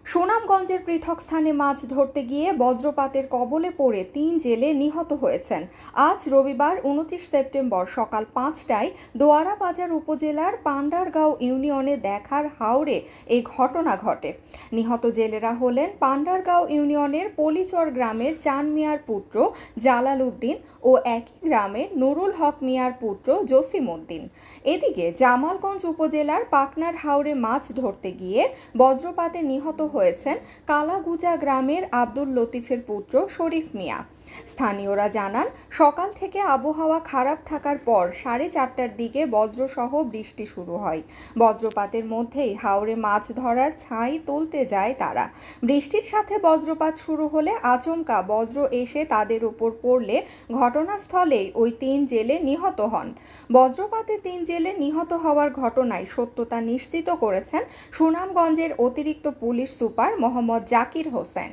সুনামগঞ্জের পৃথক স্থানে মাছ ধরতে গিয়ে বজ্রপাতের কবলে পড়ে ৩ জেলে নিহত হয়েছেন। আজ রবিবার ২৯ সেপ্টেম্বর সকাল ৫টায় দোয়ারা বাজার উপজেলার পান্ডারগাঁও ইউনিয়নে দেখার হাওরে এই ঘটনা ঘটে। নিহত জেলেরা হলেন পান্ডারগাঁও ইউনিয়নের পলিচর গ্রামের চান মিয়ার পুত্র জালাল উদ্দিন ও একই গ্রামের নুরুল হক মিয়ার পুত্র জসিম উদ্দিন। এদিকে জামালগঞ্জ উপজেলার পাকনার হাওরে মাছ ধরতে গিয়ে বজ্রপাতে নিহত হয়েছেন কালাগুজা গ্রামের আব্দুল লতিফের পুত্র শরীফ মিয়া। স্থানীয়রা জানান, সকাল থেকে আবহাওয়া খারাপ থাকার পর 4:30টার দিকে বজ্রসহ বৃষ্টি শুরু হয়। বজ্রপাতের মধ্যেই হাওরে মাছ ধরার ছাই তুলতে যায় তারা। বৃষ্টির সাথে বজ্রপাত শুরু হলে আচমকা বজ্র এসে তাদের উপর পড়লে ঘটনাস্থলেই ওই ৩ জেলে নিহত হন। বজ্রপাতে ৩ জেলে নিহত হওয়ার ঘটনায় সত্যতা নিশ্চিত করেছেন সুনামগঞ্জের অতিরিক্ত পুলিশ সুপার মোহাম্মদ জাকির হোসেন।